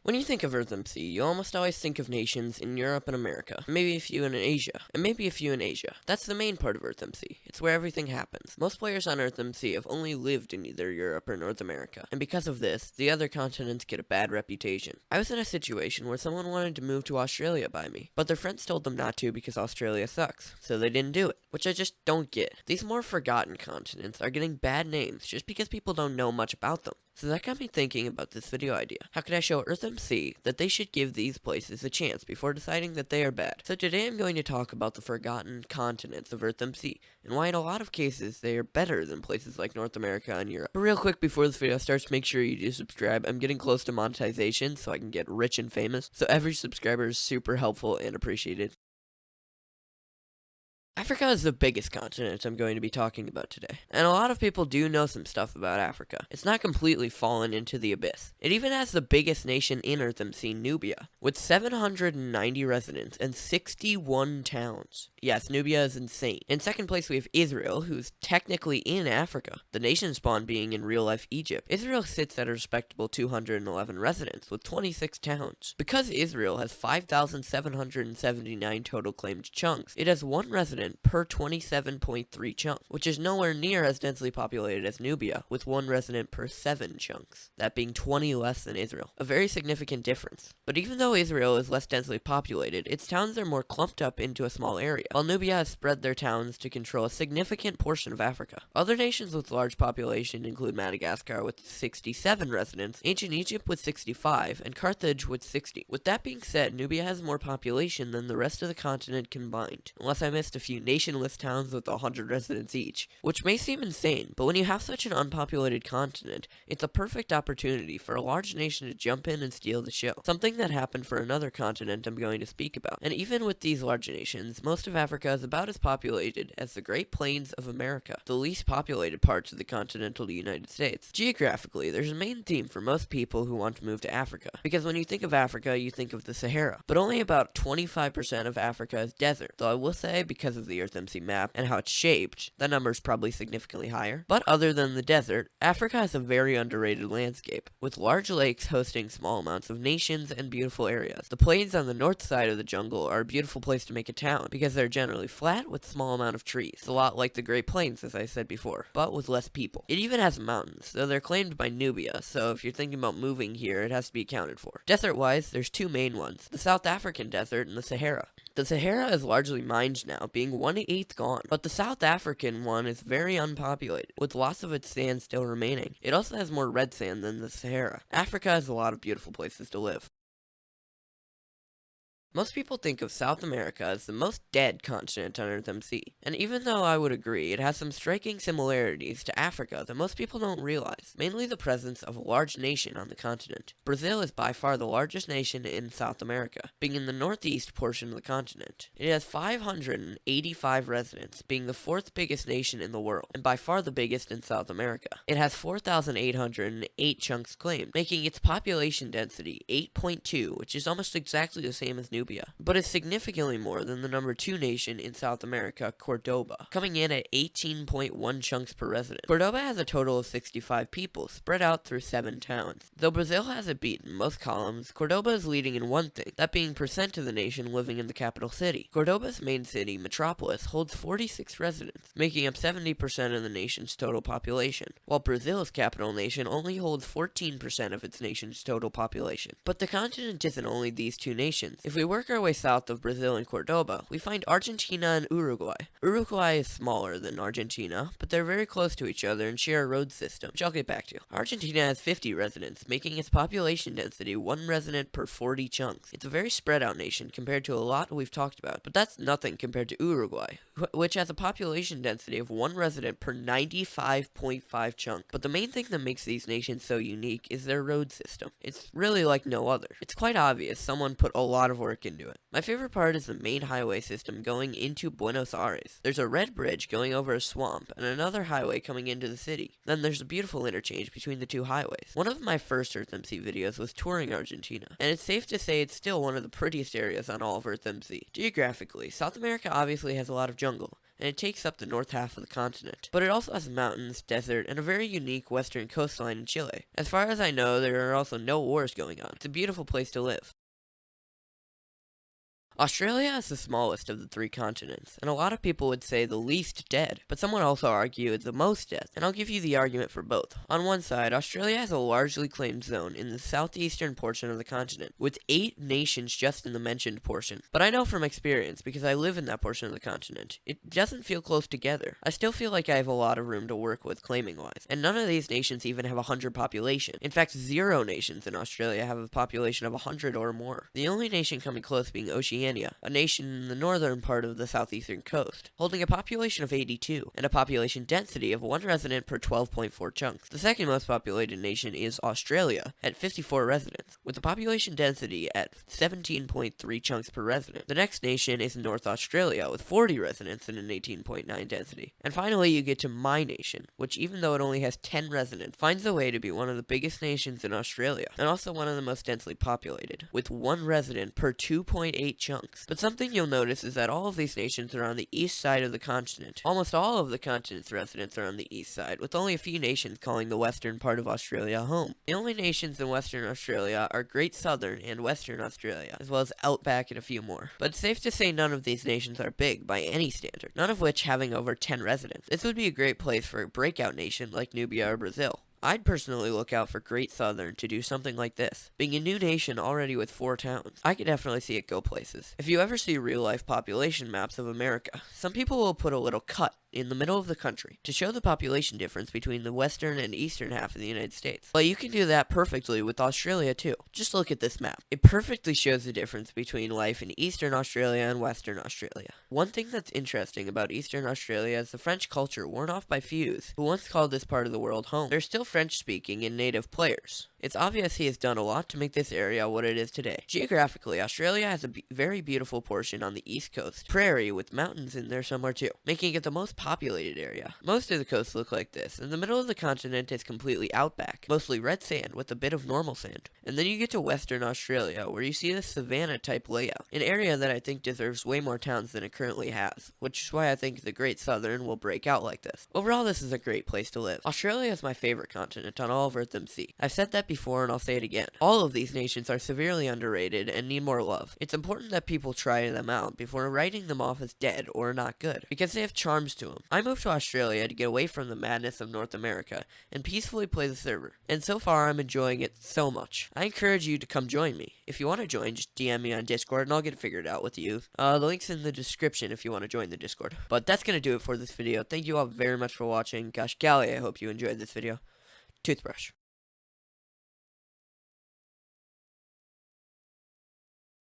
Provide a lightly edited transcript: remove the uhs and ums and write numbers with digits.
When you think of EarthMC, you almost always think of nations in Europe and America, maybe a few in Asia, and maybe a few in Asia. That's the main part of EarthMC. It's where everything happens. Most players on EarthMC have only lived in either Europe or North America, and because of this, the other continents get a bad reputation. I was in a situation where someone wanted to move to Australia by me, but their friends told them not to because Australia sucks, so they didn't do it, which I just don't get. These more forgotten continents are getting bad names just because people don't know much about them. So that got me thinking about this video idea. How could I show EarthMC that they should give these places a chance before deciding that they are bad? So today I'm going to talk about the forgotten continents of EarthMC, and why in a lot of cases they are better than places like North America and Europe. But real quick before this video starts, make sure you do subscribe. I'm getting close to monetization so I can get rich and famous, so every subscriber is super helpful and appreciated. Africa is the biggest continent I'm going to be talking about today, and a lot of people do know some stuff about Africa. It's not completely fallen into the abyss. It even has the biggest nation in EarthMC, Nubia, with 790 residents and 61 towns. Yes, Nubia is insane. In second place we have Israel, who's technically in Africa, the nation spawn being in real-life Egypt. Israel sits at a respectable 211 residents with 26 towns. Because Israel has 5,779 total claimed chunks, it has one resident per 27.3 chunks, which is nowhere near as densely populated as Nubia, with one resident per 7 chunks, that being 20 less than Israel. A very significant difference. But even though Israel is less densely populated, its towns are more clumped up into a small area, while Nubia has spread their towns to control a significant portion of Africa. Other nations with large population include Madagascar with 67 residents, Ancient Egypt with 65, and Carthage with 60. With that being said, Nubia has more population than the rest of the continent combined, unless I missed a few nationless towns with 100 residents each, which may seem insane, but when you have such an unpopulated continent, it's a perfect opportunity for a large nation to jump in and steal the show, something that happened for another continent I'm going to speak about. And even with these large nations, most of Africa is about as populated as the Great Plains of America, the least populated parts of the continental United States. Geographically, there's a main theme for most people who want to move to Africa, because when you think of Africa, you think of the Sahara, but only about 25% of Africa is desert, though I will say because of the EarthMC map and how it's shaped, that number is probably significantly higher. But other than the desert, Africa has a very underrated landscape, with large lakes hosting small amounts of nations and beautiful areas. The plains on the north side of the jungle are a beautiful place to make a town, because they're generally flat with small amount of trees. It's a lot like the Great Plains, as I said before, but with less people. It even has mountains, though they're claimed by Nubia, so if you're thinking about moving here, it has to be accounted for. Desert-wise, there's two main ones, the South African desert and the Sahara. The Sahara is largely mined now, being 1/8 gone, but the South African one is very unpopulated, with lots of its sand still remaining. It also has more red sand than the Sahara. Africa has a lot of beautiful places to live. Most people think of South America as the most dead continent on EarthMC, and even though I would agree, it has some striking similarities to Africa that most people don't realize, mainly the presence of a large nation on the continent. Brazil is by far the largest nation in South America, being in the northeast portion of the continent. It has 585 residents, being the fourth biggest nation in the world, and by far the biggest in South America. It has 4,808 chunks claimed, making its population density 8.2, which is almost exactly the same as Nubia, but is significantly more than the number 2 nation in South America, Cordoba, coming in at 18.1 chunks per resident. Cordoba has a total of 65 people, spread out through 7 towns. Though Brazil has it beat in most columns, Cordoba is leading in one thing, that being percent of the nation living in the capital city. Cordoba's main city, Metropolis, holds 46 residents, making up 70% of the nation's total population, while Brazil's capital nation only holds 14% of its nation's total population. But the continent isn't only these two nations. If we work our way south of Brazil and Cordoba, we find Argentina and Uruguay. Uruguay is smaller than Argentina, but they're very close to each other and share a road system, which I'll get back to. Argentina has 50 residents, making its population density 1 resident per 40 chunks. It's a very spread out nation compared to a lot we've talked about, but that's nothing compared to Uruguay, which has a population density of 1 resident per 95.5 chunks. But the main thing that makes these nations so unique is their road system. It's really like no other. It's quite obvious someone put a lot of work into it. My favorite part is the main highway system going into Buenos Aires. There's a red bridge going over a swamp and another highway coming into the city. Then there's a beautiful interchange between the two highways. One of my first EarthMC videos was touring Argentina, and it's safe to say it's still one of the prettiest areas on all of EarthMC. Geographically, South America obviously has a lot of jungle, and it takes up the north half of the continent. But it also has mountains, desert, and a very unique western coastline in Chile. As far as I know, there are also no wars going on. It's a beautiful place to live. Australia is the smallest of the three continents, and a lot of people would say the least dead, but some would also argue it's the most dead, and I'll give you the argument for both. On one side, Australia has a largely claimed zone in the southeastern portion of the continent, with 8 nations just in the mentioned portion. But I know from experience, because I live in that portion of the continent, it doesn't feel close together. I still feel like I have a lot of room to work with claiming-wise, and none of these nations even have 100 population. In fact, 0 nations in Australia have a population of 100 or more. The only nation coming close being Oceania, a nation in the northern part of the southeastern coast, holding a population of 82, and a population density of 1 resident per 12.4 chunks. The second most populated nation is Australia, at 54 residents, with a population density at 17.3 chunks per resident. The next nation is North Australia, with 40 residents and an 18.9 density. And finally, you get to my nation, which even though it only has 10 residents, finds a way to be one of the biggest nations in Australia, and also one of the most densely populated, with 1 resident per 2.8 chunks. But something you'll notice is that all of these nations are on the east side of the continent. Almost all of the continent's residents are on the east side, with only a few nations calling the western part of Australia home. The only nations in Western Australia are Great Southern and Western Australia, as well as Outback and a few more. But it's safe to say none of these nations are big by any standard, none of which having over 10 residents. This would be a great place for a breakout nation like Nubia or Brazil. I'd personally look out for Great Southern to do something like this. Being a new nation already with 4 towns, I could definitely see it go places. If you ever see real-life population maps of America, some people will put a little cut in the middle of the country to show the population difference between the western and eastern half of the United States. But you can do that perfectly with Australia too. Just look at this map. It perfectly shows the difference between life in Eastern Australia and Western Australia. One thing that's interesting about Eastern Australia is the French culture worn off by Fuse, who once called this part of the world home. There's still French-speaking and native players. It's obvious he has done a lot to make this area what it is today. Geographically, Australia has a very beautiful portion on the east coast, prairie with mountains in there somewhere too, making it the most populated area. Most of the coasts look like this, and the middle of the continent is completely outback, mostly red sand with a bit of normal sand. And then you get to Western Australia, where you see this savanna-type layout, an area that I think deserves way more towns than it currently has, which is why I think the Great Southern will break out like this. Overall, this is a great place to live. Australia is my favorite continent on all of EarthMC. I've said that before and I'll say it again. All of these nations are severely underrated and need more love. It's important that people try them out before writing them off as dead or not good, because they have charms to them. I moved to Australia to get away from the madness of North America and peacefully play the server, and so far I'm enjoying it so much. I encourage you to come join me. If you want to join, just DM me on Discord and I'll get it figured out with you. The link's in the description if you want to join the Discord. But that's gonna do it for this video. Thank you all very much for watching. Gosh golly, I hope you enjoyed this video. Toothbrush.